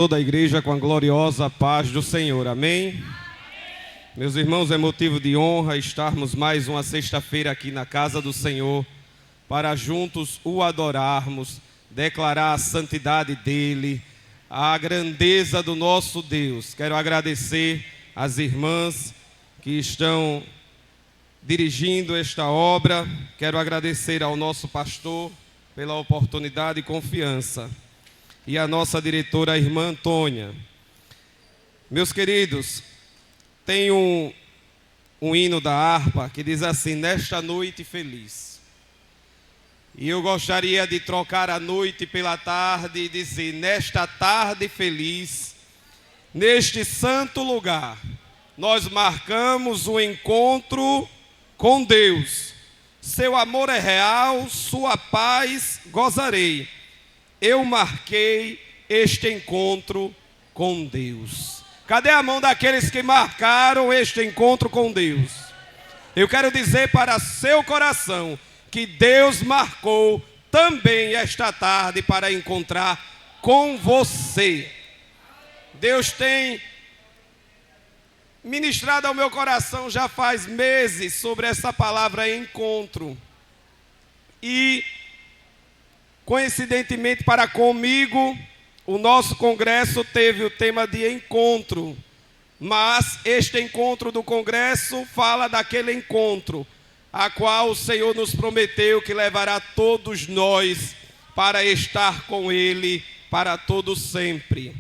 Toda a igreja com a gloriosa paz do Senhor, amém? Meus irmãos, é motivo de honra estarmos mais uma sexta-feira aqui na casa do Senhor, para juntos o adorarmos, declarar a santidade dEle, a grandeza do nosso Deus. Quero agradecer às irmãs que estão dirigindo esta obra, quero agradecer ao nosso pastor pela oportunidade e confiança, e a nossa diretora, a irmã Antônia. Meus queridos, tem um hino da harpa que diz assim: nesta noite feliz. E eu gostaria de trocar a noite pela tarde e dizer: nesta tarde feliz, neste santo lugar, nós marcamos o encontro com Deus. Seu amor é real, sua paz gozarei. Eu marquei este encontro com Deus. Cadê a mão daqueles que marcaram este encontro com Deus? Eu quero dizer para seu coração que Deus marcou também esta tarde para encontrar com você. Deus tem ministrado ao meu coração já faz meses sobre essa palavra encontro. E coincidentemente para comigo, o nosso congresso teve o tema de encontro. Mas este encontro do congresso fala daquele encontro a qual o Senhor nos prometeu que levará todos nós para estar com Ele para todo sempre.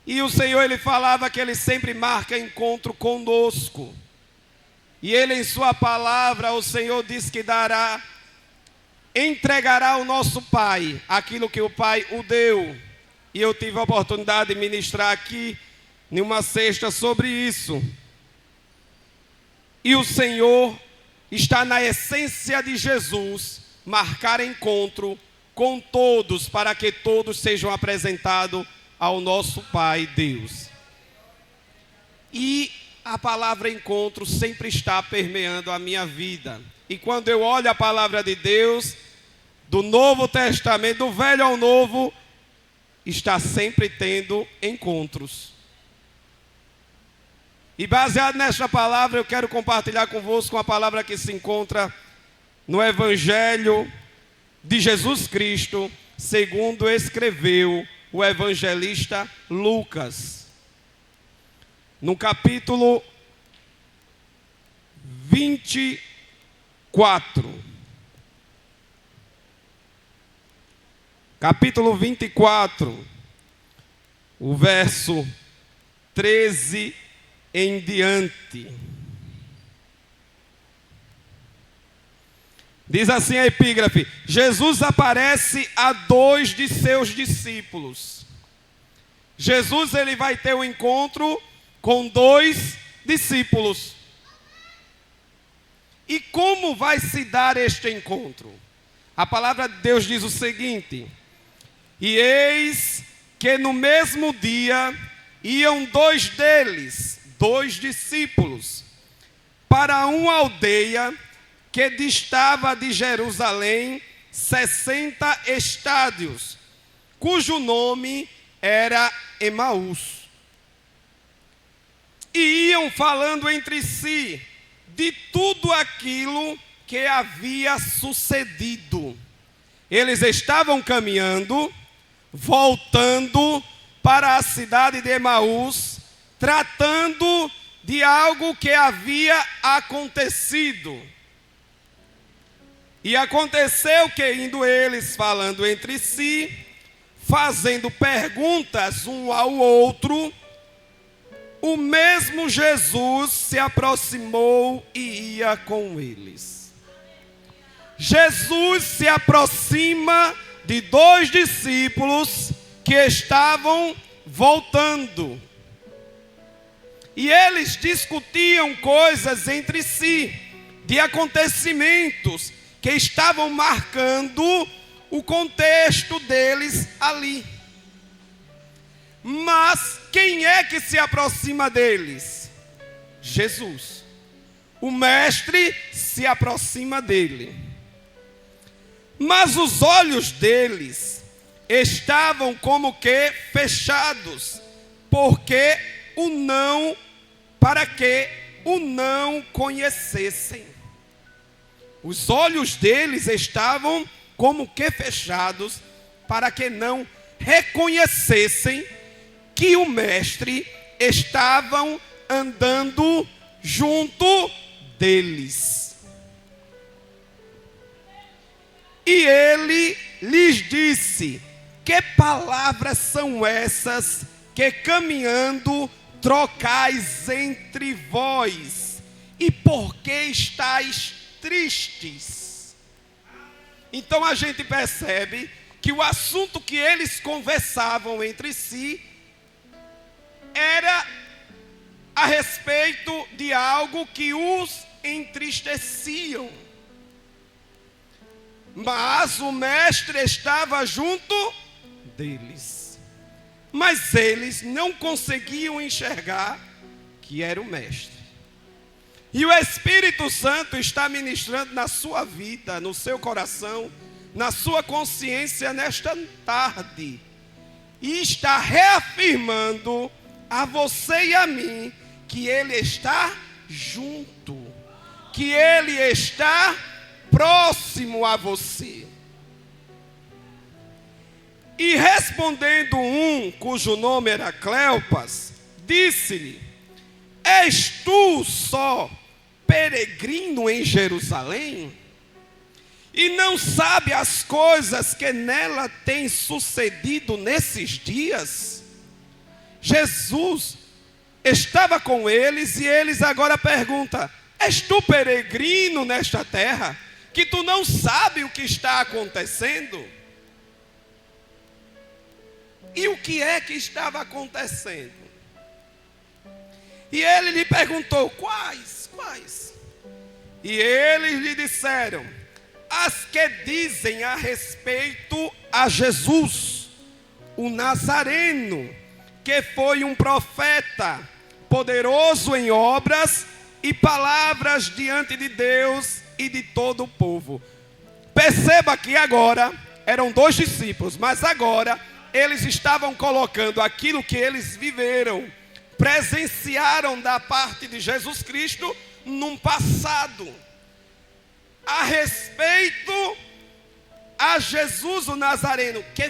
E o Senhor, Ele falava que Ele sempre marca encontro conosco. E Ele em sua palavra, o Senhor diz que entregará ao nosso Pai aquilo que o Pai o deu. E eu tive a oportunidade de ministrar aqui em uma sexta sobre isso. E o Senhor está na essência de Jesus, marcar encontro com todos, para que todos sejam apresentados ao nosso Pai Deus. E a palavra encontro sempre está permeando a minha vida. E quando eu olho a palavra de Deus, do Novo Testamento, do Velho ao Novo, está sempre tendo encontros. E baseado nesta palavra, eu quero compartilhar convosco uma palavra que se encontra no Evangelho de Jesus Cristo, segundo escreveu o evangelista Lucas. No capítulo 24. Capítulo 24, o verso 13 em diante. Diz assim a epígrafe: Jesus aparece a 2 de seus discípulos. Jesus, ele vai ter um encontro com 2 discípulos. E como vai se dar este encontro? A palavra de Deus diz o seguinte: e eis que no mesmo dia iam 2 deles, 2 discípulos, para uma aldeia que distava de Jerusalém 60 estádios, cujo nome era Emaús. E iam falando entre si de tudo aquilo que havia sucedido. Eles estavam caminhando, voltando para a cidade de Emaús, tratando de algo que havia acontecido. E aconteceu que, indo eles falando entre si, fazendo perguntas um ao outro, o mesmo Jesus se aproximou e ia com eles. Jesus se aproxima de 2 discípulos que estavam voltando. E eles discutiam coisas entre si, de acontecimentos que estavam marcando o contexto deles ali. Mas quem é que se aproxima deles? Jesus. O mestre se aproxima dele. Mas os olhos deles estavam como que fechados, para que o não conhecessem. Os olhos deles estavam como que fechados, para que não reconhecessem que o mestre estava andando junto deles. E ele lhes disse: que palavras são essas que caminhando trocais entre vós? E por que estáis tristes? Então a gente percebe que o assunto que eles conversavam entre si era a respeito de algo que os entristeciam. Mas o mestre estava junto deles. Mas eles não conseguiam enxergar que era o mestre. E o Espírito Santo está ministrando na sua vida, no seu coração, na sua consciência nesta tarde. E está reafirmando a você e a mim que Ele está junto, que Ele está próximo a você. E respondendo um, cujo nome era Cleopas, disse-lhe: és tu só peregrino em Jerusalém? E não sabe as coisas que nela têm sucedido nesses dias? Jesus estava com eles e eles agora perguntam: és tu peregrino nesta terra, que tu não sabe o que está acontecendo? E o que é que estava acontecendo? E ele lhe perguntou: quais? E eles lhe disseram: as que dizem a respeito a Jesus, o Nazareno, que foi um profeta, poderoso em obras e palavras diante de Deus e de todo o povo. Perceba que agora eram 2 discípulos, mas agora eles estavam colocando aquilo que eles viveram, presenciaram da parte de Jesus Cristo num passado, a respeito a Jesus o Nazareno, que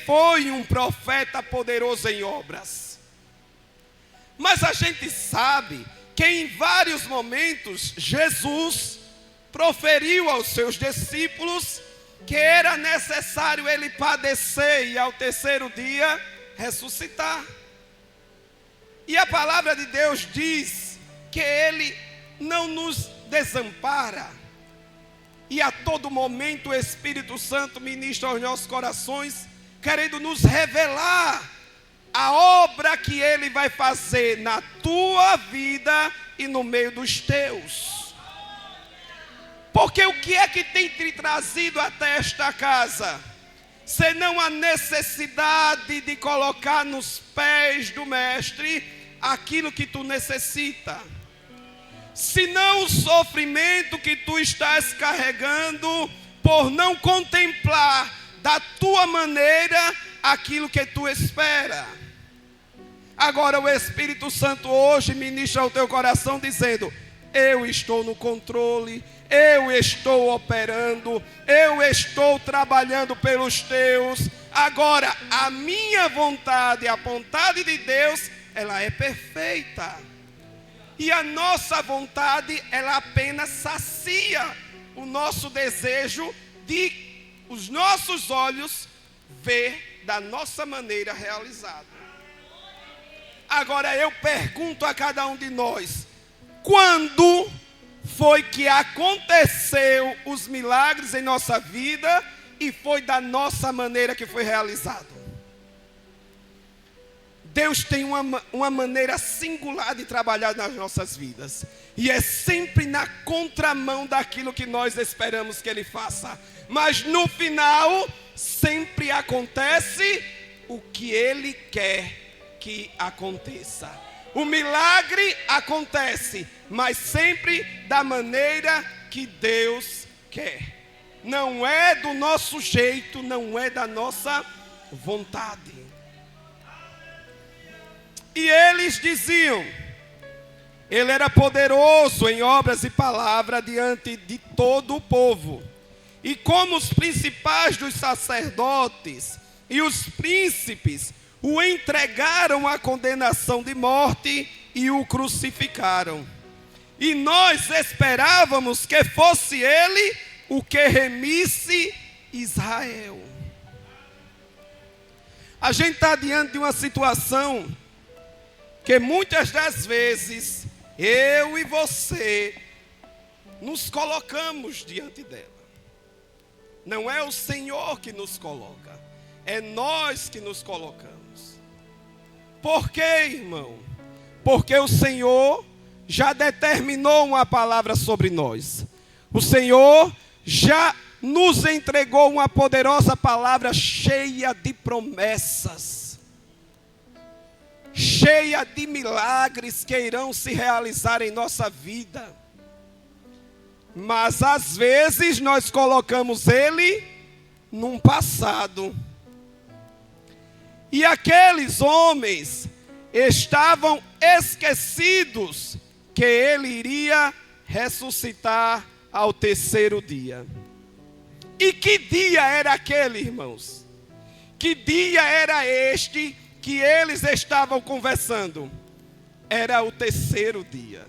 foi um profeta poderoso em obras. Mas a gente sabe que em vários momentos Jesus proferiu aos seus discípulos que era necessário ele padecer e ao terceiro dia ressuscitar. E a palavra de Deus diz que ele não nos desampara. E a todo momento o Espírito Santo ministra aos nossos corações, querendo nos revelar a obra que Ele vai fazer na tua vida e no meio dos teus. Porque o que é que tem te trazido até esta casa? Senão a necessidade de colocar nos pés do Mestre aquilo que tu necessita. Senão o sofrimento que tu estás carregando por não contemplar da tua maneira aquilo que tu espera. Agora o Espírito Santo hoje ministra ao teu coração dizendo: eu estou no controle, eu estou operando, eu estou trabalhando pelos teus. Agora a minha vontade, a vontade de Deus, ela é perfeita. E a nossa vontade, ela apenas sacia o nosso desejo de os nossos olhos ver da nossa maneira realizada. Agora eu pergunto a cada um de nós: quando foi que aconteceu os milagres em nossa vida e foi da nossa maneira que foi realizado? Deus tem uma maneira singular de trabalhar nas nossas vidas. E é sempre na contramão daquilo que nós esperamos que Ele faça. Mas no final, sempre acontece o que Ele quer que aconteça. O milagre acontece, mas sempre da maneira que Deus quer. Não é do nosso jeito, não é da nossa vontade. E eles diziam: ele era poderoso em obras e palavras diante de todo o povo. E como os principais dos sacerdotes e os príncipes o entregaram à condenação de morte e o crucificaram. E nós esperávamos que fosse ele o que remisse Israel. A gente está diante de uma situação que muitas das vezes eu e você nos colocamos diante dela. Não é o Senhor que nos coloca, é nós que nos colocamos. Por quê, irmão? Porque o Senhor já determinou uma palavra sobre nós. O Senhor já nos entregou uma poderosa palavra cheia de promessas, cheia de milagres que irão se realizar em nossa vida. Mas às vezes nós colocamos ele num passado. E aqueles homens estavam esquecidos que ele iria ressuscitar ao terceiro dia. E que dia era aquele, irmãos? Que dia era este que eles estavam conversando? Era o terceiro dia.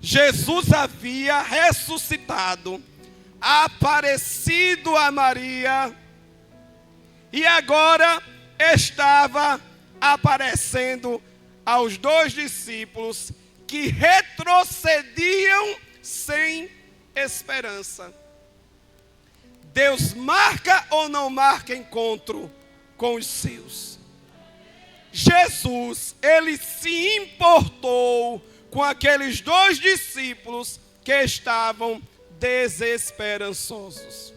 Jesus havia ressuscitado, aparecido a Maria, e agora estava aparecendo aos dois discípulos que retrocediam sem esperança. Deus marca ou não marca encontro com os seus? Jesus, ele se importou com aqueles dois discípulos que estavam desesperançosos.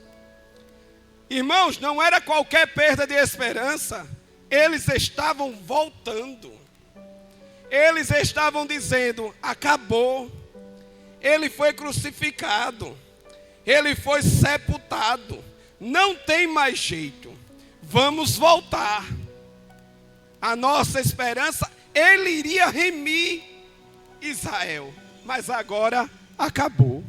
Irmãos, não era qualquer perda de esperança. Eles estavam voltando. Eles estavam dizendo: acabou. Ele foi crucificado. Ele foi sepultado. Não tem mais jeito. Vamos voltar. A nossa esperança, ele iria remir Israel. Mas agora acabou.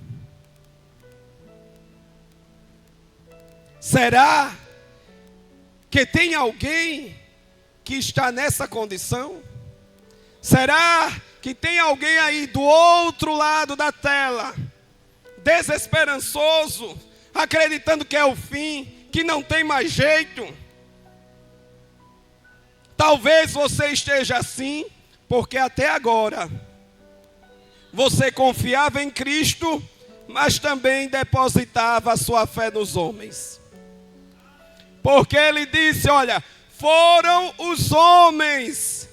Será que tem alguém que está nessa condição? Será que tem alguém aí do outro lado da tela, desesperançoso, acreditando que é o fim, que não tem mais jeito? Talvez você esteja assim, porque até agora você confiava em Cristo, mas também depositava a sua fé nos homens. Porque ele disse: olha, foram os homens,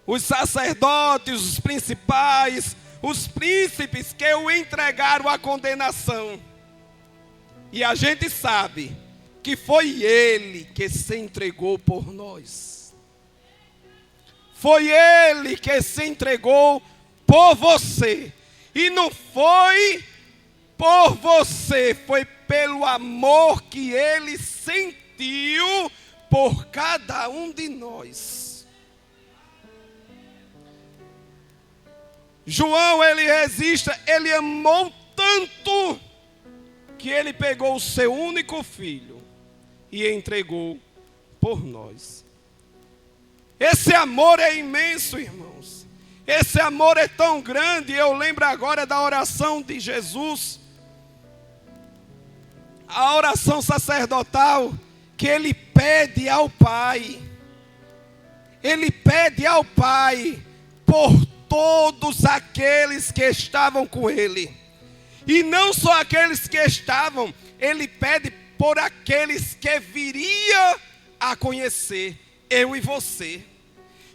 os sacerdotes, os principais, os príncipes que o entregaram à condenação. E a gente sabe que foi ele que se entregou por nós. Foi ele que se entregou por você. E não foi por você, foi pelo amor que ele sentiu por cada um de nós. João, ele registra, ele amou tanto que ele pegou o seu único filho e entregou por nós. Esse amor é imenso, irmãos. Esse amor é tão grande. Eu lembro agora da oração de Jesus, a oração sacerdotal, que ele pede ao Pai. Ele pede ao Pai por todos aqueles que estavam com ele. E não só aqueles que estavam, ele pede por aqueles que viria a conhecer, eu e você.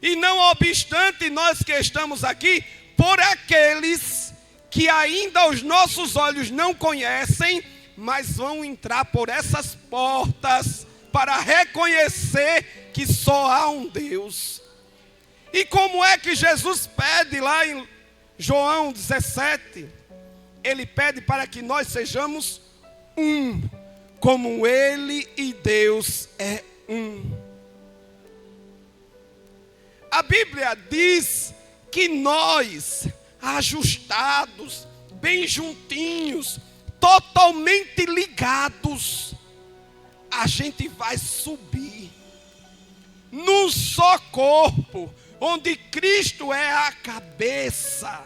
E não obstante nós que estamos aqui, por aqueles que ainda os nossos olhos não conhecem, mas vão entrar por essas portas para reconhecer que só há um Deus. E como é que Jesus pede lá em João 17? Ele pede para que nós sejamos um, como Ele e Deus é um. A Bíblia diz que nós, ajustados, bem juntinhos, totalmente ligados, a gente vai subir num só corpo, onde Cristo é a cabeça.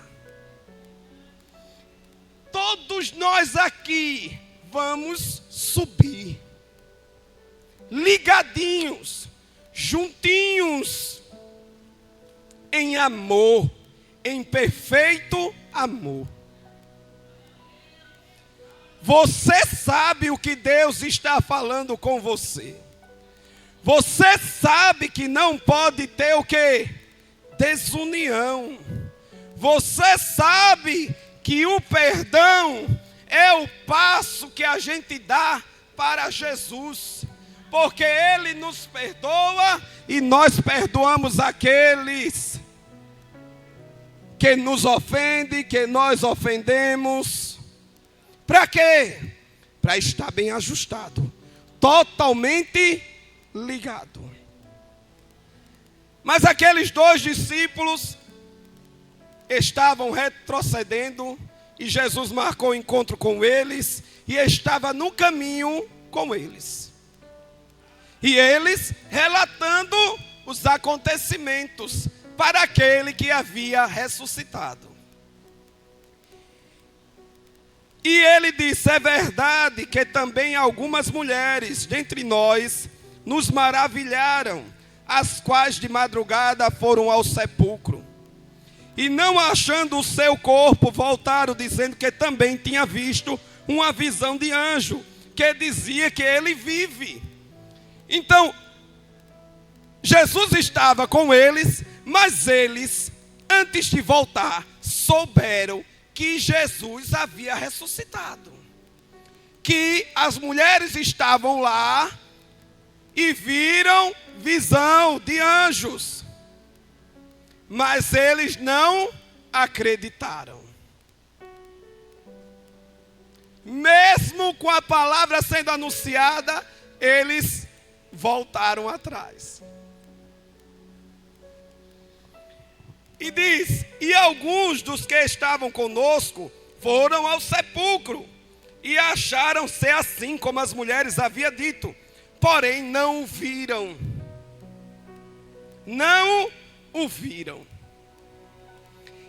Todos nós aqui vamos subir, ligadinhos, juntinhos, em amor, em perfeito amor. Você sabe o que Deus está falando com você. Você sabe que não pode ter o quê? Desunião. Você sabe que o perdão é o passo que a gente dá para Jesus. Porque Ele nos perdoa e nós perdoamos aqueles que nos ofendem, que nós ofendemos. Para quê? Para estar bem ajustado, totalmente ligado. Mas aqueles 2 discípulos estavam retrocedendo e Jesus marcou o encontro com eles e estava no caminho com eles. E eles relatando os acontecimentos para aquele que havia ressuscitado. E ele disse: é verdade que também algumas mulheres dentre nós nos maravilharam, as quais de madrugada foram ao sepulcro. E não achando o seu corpo, voltaram dizendo que também tinha visto uma visão de anjo, que dizia que ele vive. Então, Jesus estava com eles, mas eles, antes de voltar, souberam que Jesus havia ressuscitado. Que as mulheres estavam lá e viram visão de anjos. Mas eles não acreditaram. Mesmo com a palavra sendo anunciada, eles voltaram atrás. E diz: e alguns dos que estavam conosco foram ao sepulcro e acharam ser assim como as mulheres haviam dito, porém não o viram. Não o viram.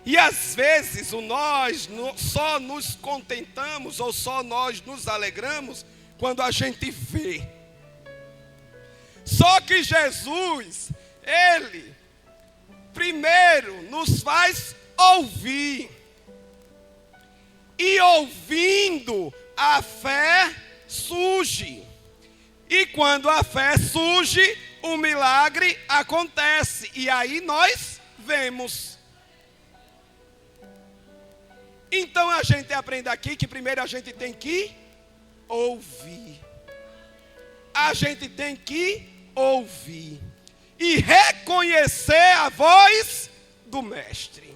E às vezes nós só nos contentamos ou só nós nos alegramos quando a gente vê. Só que Jesus, Ele primeiro nos faz ouvir. E ouvindo, a fé surge. E quando a fé surge, o milagre acontece. E aí nós vemos. Então a gente aprende aqui que primeiro a gente tem que ouvir. A gente tem que ouvir. E reconhecer a voz do mestre.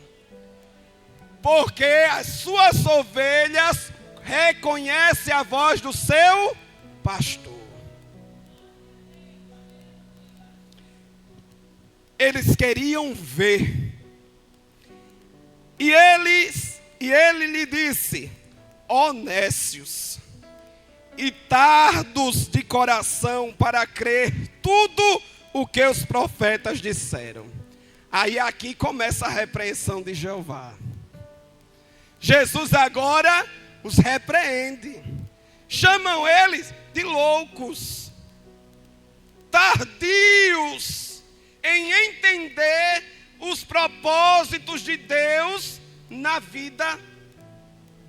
Porque as suas ovelhas reconhecem a voz do seu pastor. Eles queriam ver. E ele lhe disse: ó nécios, e tardos de coração para crer tudo o que os profetas disseram. Aí aqui começa a repreensão de Jeová. Jesus agora os repreende. Chamam eles de loucos, tardios em entender os propósitos de Deus na vida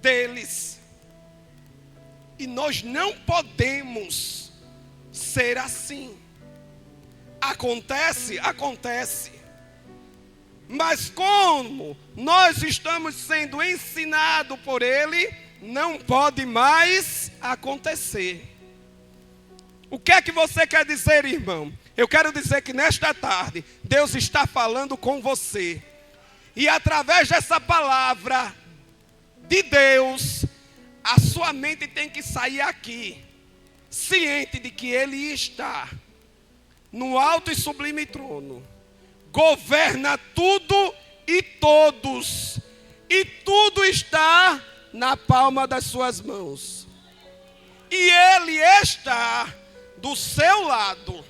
deles. E nós não podemos ser assim. Acontece, acontece. Mas como nós estamos sendo ensinados por Ele, não pode mais acontecer. O que é que você quer dizer, irmão? Eu quero dizer que nesta tarde, Deus está falando com você. E através dessa palavra de Deus, A sua mente tem que sair aqui, ciente de que Ele está no alto e sublime trono, governa tudo e todos, e tudo está na palma das suas mãos. E Ele está do seu lado,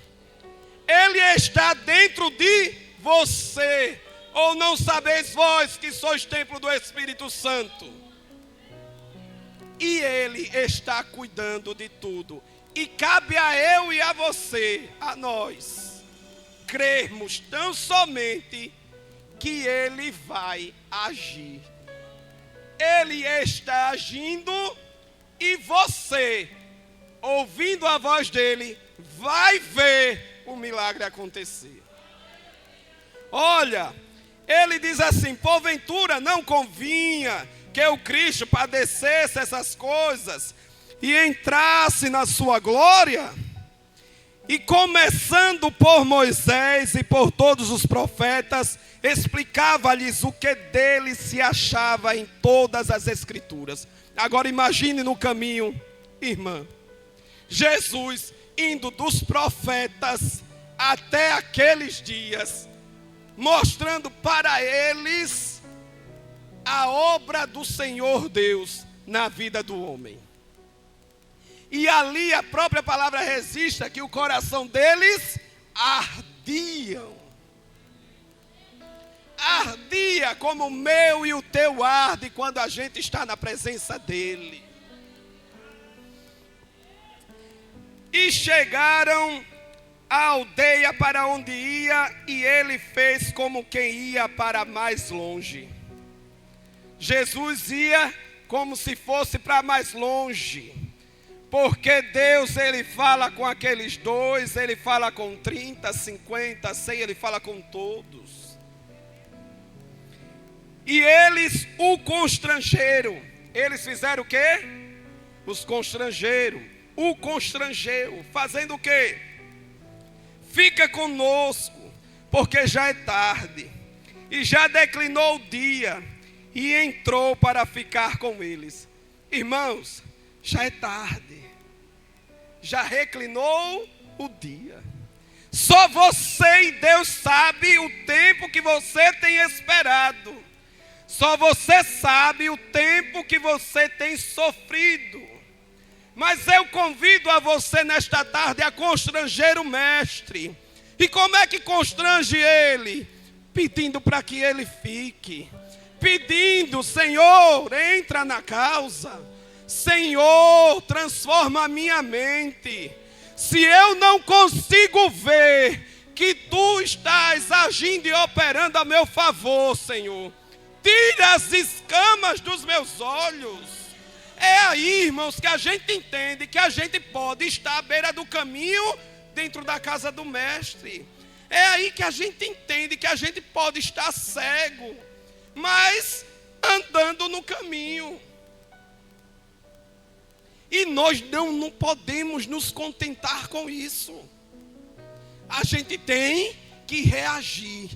Ele está dentro de você. Ou não sabeis vós que sois templo do Espírito Santo? E Ele está cuidando de tudo. E cabe a eu e a você, a nós, crermos tão somente que Ele vai agir. Ele está agindo e você, ouvindo a voz dEle, vai ver o milagre acontecer. Olha, Ele diz assim: porventura não convinha que o Cristo padecesse essas coisas e entrasse na sua glória? E começando por Moisés e por todos os profetas, explicava-lhes o que dele se achava em todas as Escrituras. Agora imagine no caminho, irmã, Jesus indo dos profetas até aqueles dias, mostrando para eles a obra do Senhor Deus na vida do homem. E ali a própria palavra registra que o coração deles ardiam. Ardia como o meu e o teu arde quando a gente está na presença dEle. E chegaram à aldeia para onde ia, e ele fez como quem ia para mais longe. Jesus ia como se fosse para mais longe, porque Deus, Ele fala com aqueles dois, Ele fala com 30, 50, 100, Ele fala com todos. E eles o constrangeram. Eles fizeram o quê? Os constrangeram. O constrangeram, fazendo o quê? Fica conosco, porque já é tarde, e já declinou o dia, e entrou para ficar com eles. Irmãos, já é tarde, já reclinou o dia. Só você e Deus sabe o tempo que você tem esperado. Só você sabe o tempo que você tem sofrido. Mas eu convido a você nesta tarde a constranger o mestre. E como é que constrange ele? Pedindo para que ele fique. Pedindo: Senhor, entra na causa. Senhor, transforma a minha mente. Se eu não consigo ver que Tu estás agindo e operando a meu favor, Senhor, tira as escamas dos meus olhos. É aí, irmãos, que a gente entende que a gente pode estar à beira do caminho, dentro da casa do mestre. É aí que a gente entende que a gente pode estar cego, mas andando no caminho. E nós não podemos nos contentar com isso. A gente tem que reagir.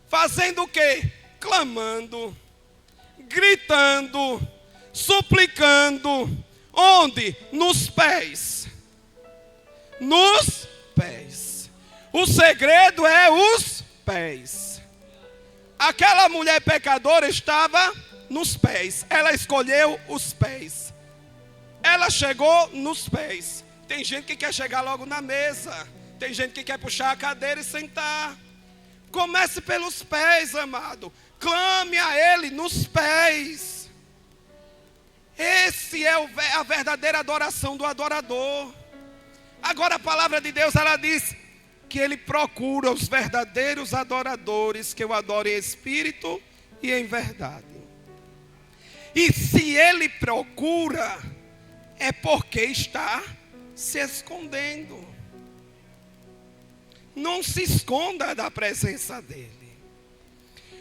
Fazendo o quê? Clamando, gritando, suplicando. Onde? Nos pés. Nos pés. O segredo é os pés. Aquela mulher pecadora estava nos pés. Ela escolheu os pés. Ela chegou nos pés. Tem gente que quer chegar logo na mesa. Tem gente que quer puxar a cadeira e sentar. Comece pelos pés, amado. Clame a Ele nos pés. Esse é a verdadeira adoração do adorador. Agora a palavra de Deus, ela diz que Ele procura os verdadeiros adoradores, que o adorem em espírito e em verdade. E se Ele procura, é porque está se escondendo. Não se esconda da presença dEle.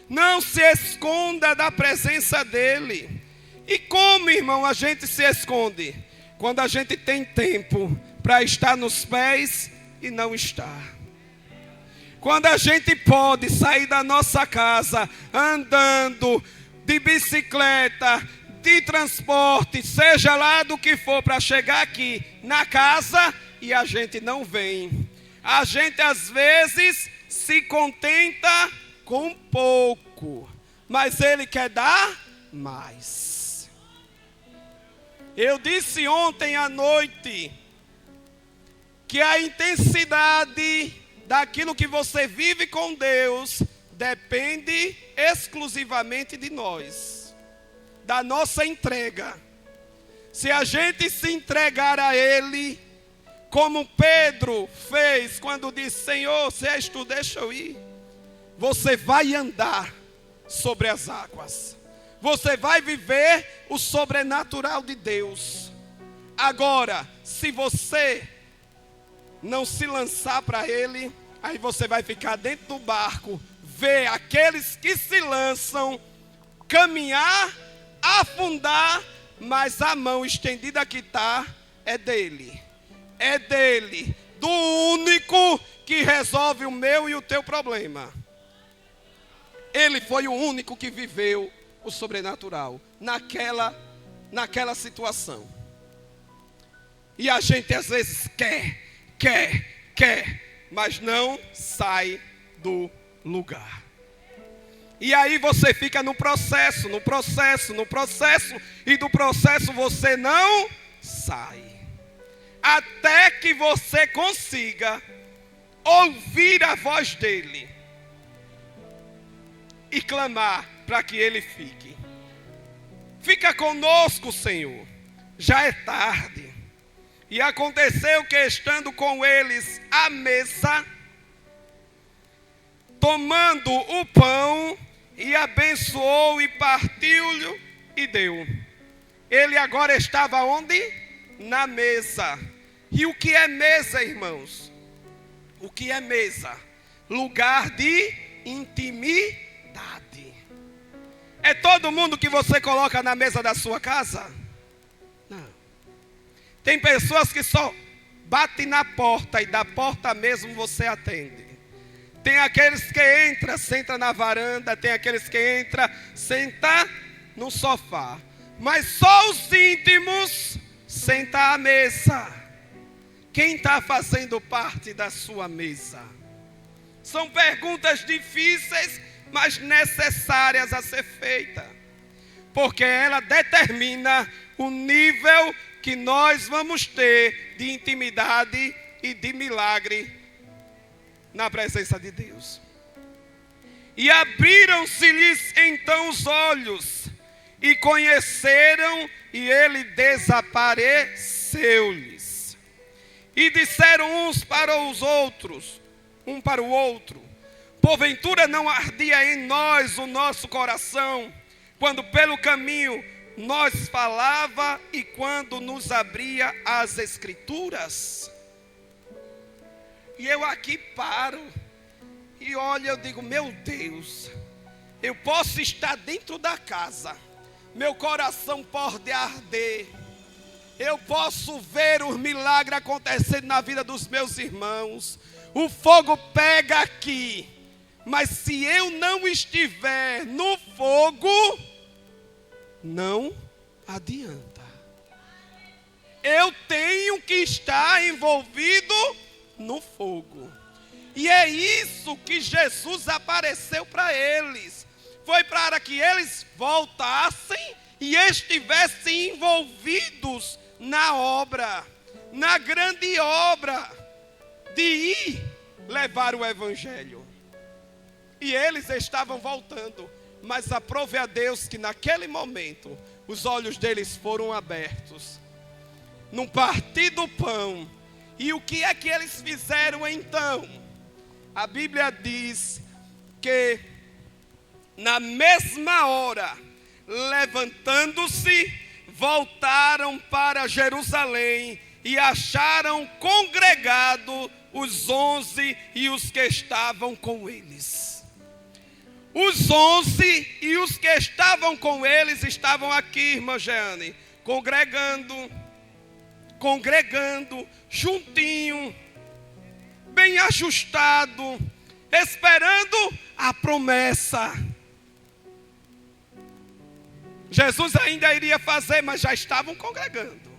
Não se esconda da presença dEle. E como, irmão, a gente se esconde? Quando a gente tem tempo para estar nos pés e não está. Quando a gente pode sair da nossa casa andando, de bicicleta, de transporte, seja lá do que for, para chegar aqui na casa e a gente não vem. A gente às vezes se contenta com pouco, mas Ele quer dar mais. Eu disse ontem à noite que a intensidade daquilo que você vive com Deus depende exclusivamente de nós, da nossa entrega. Se a gente se entregar a Ele, como Pedro fez quando disse: Senhor, se és tu, deixa eu ir. Você vai andar sobre as águas. Você vai viver o sobrenatural de Deus. Agora, se você não se lançar para Ele, aí você vai ficar dentro do barco, ver aqueles que se lançam, caminhar, afundar, mas a mão estendida que está é dele. É dele, do único que resolve o meu e o teu problema. Ele foi o único que viveu o sobrenatural naquela situação. E a gente às vezes quer, mas não sai do lugar. E aí você fica no processo, e do processo você não sai. Até que você consiga ouvir a voz dele e clamar para que ele fique. Fica conosco, Senhor. Já é tarde. E aconteceu que, estando com eles à mesa, tomando o pão, e abençoou e partiu-lhe e deu. Ele agora estava onde? Na mesa. E o que é mesa, irmãos? O que é mesa? Lugar de intimidade. É todo mundo que você coloca na mesa da sua casa? Não. Tem pessoas que só batem na porta e da porta mesmo você atende. Tem aqueles que entram, senta na varanda. Tem aqueles que entram, senta no sofá. Mas só os íntimos sentam à mesa. Quem está fazendo parte da sua mesa? São perguntas difíceis, mas necessárias a ser feitas. Porque ela determina o nível que nós vamos ter de intimidade e de milagre na presença de Deus. E abriram-se-lhes então os olhos, e conheceram, e ele desapareceu-lhes. E disseram uns para os outros, um para o outro: porventura não ardia em nós o nosso coração, quando pelo caminho nós falava e quando nos abria as Escrituras? E eu aqui paro e olho, eu digo: meu Deus, eu posso estar dentro da casa, meu coração pode arder, eu posso ver os milagres acontecendo na vida dos meus irmãos, o fogo pega aqui, mas se eu não estiver no fogo, não adianta. Eu tenho que estar envolvido no fogo. E é isso que Jesus apareceu para eles. Foi para que eles voltassem e estivessem envolvidos na obra, na grande obra de ir levar o evangelho. E eles estavam voltando, mas aprove a Deus que naquele momento os olhos deles foram abertos. No partir do pão. E o que é que eles fizeram então? A Bíblia diz que na mesma hora, levantando-se, voltaram para Jerusalém e acharam congregado os 11 e os que estavam com eles. Os 11 e os que estavam com eles estavam aqui, irmã Jeane, congregando, juntinho, bem ajustado, esperando a promessa. Jesus ainda iria fazer, mas já estavam congregando.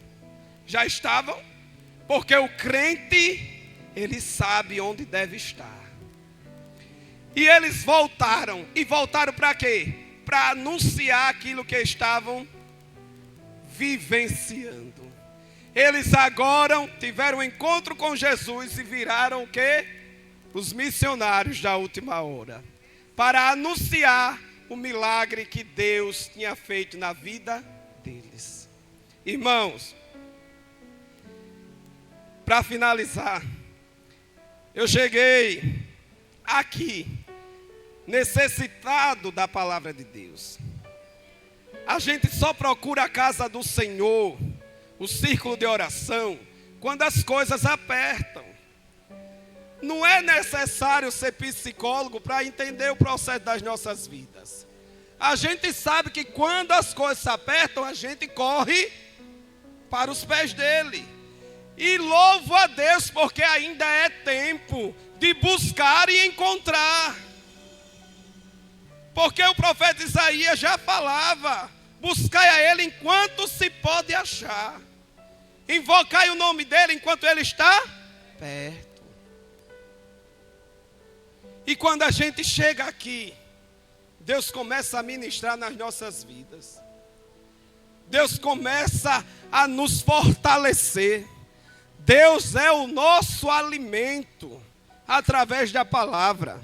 Já estavam, porque o crente, ele sabe onde deve estar. E eles voltaram. E voltaram para quê? Para anunciar aquilo que estavam vivenciando. Eles agora tiveram um encontro com Jesus e viraram o quê? Os missionários da última hora. Para anunciar o milagre que Deus tinha feito na vida deles. Irmãos, para finalizar, eu cheguei aqui necessitado da palavra de Deus. A gente só procura a casa do Senhor, o círculo de oração, quando as coisas apertam. Não é necessário ser psicólogo para entender o processo das nossas vidas. A gente sabe que quando as coisas apertam, a gente corre para os pés dele. E louvo a Deus porque ainda é tempo de buscar e encontrar. Porque o profeta Isaías já falava: buscai a ele enquanto se pode achar. Invocai o nome dele enquanto ele está perto. E quando a gente chega aqui, Deus começa a ministrar nas nossas vidas. Deus começa a nos fortalecer. Deus é o nosso alimento através da palavra.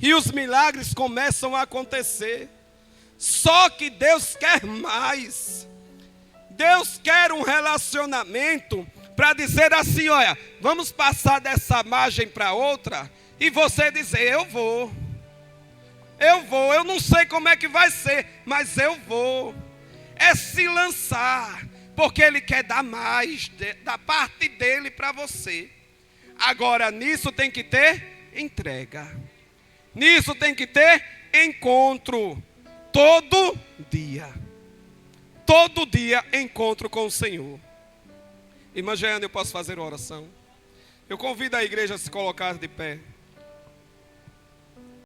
E os milagres começam a acontecer. Só que Deus quer mais. Deus quer um relacionamento para dizer assim: olha, vamos passar dessa margem para outra. E você dizer: eu vou, eu não sei como é que vai ser, mas eu vou. É se lançar, porque Ele quer dar mais da parte dEle para você. Agora, nisso tem que ter entrega. Nisso tem que ter encontro. Todo dia encontro com o Senhor. Irmã Jeane, eu posso fazer uma oração? Eu convido a igreja a se colocar de pé.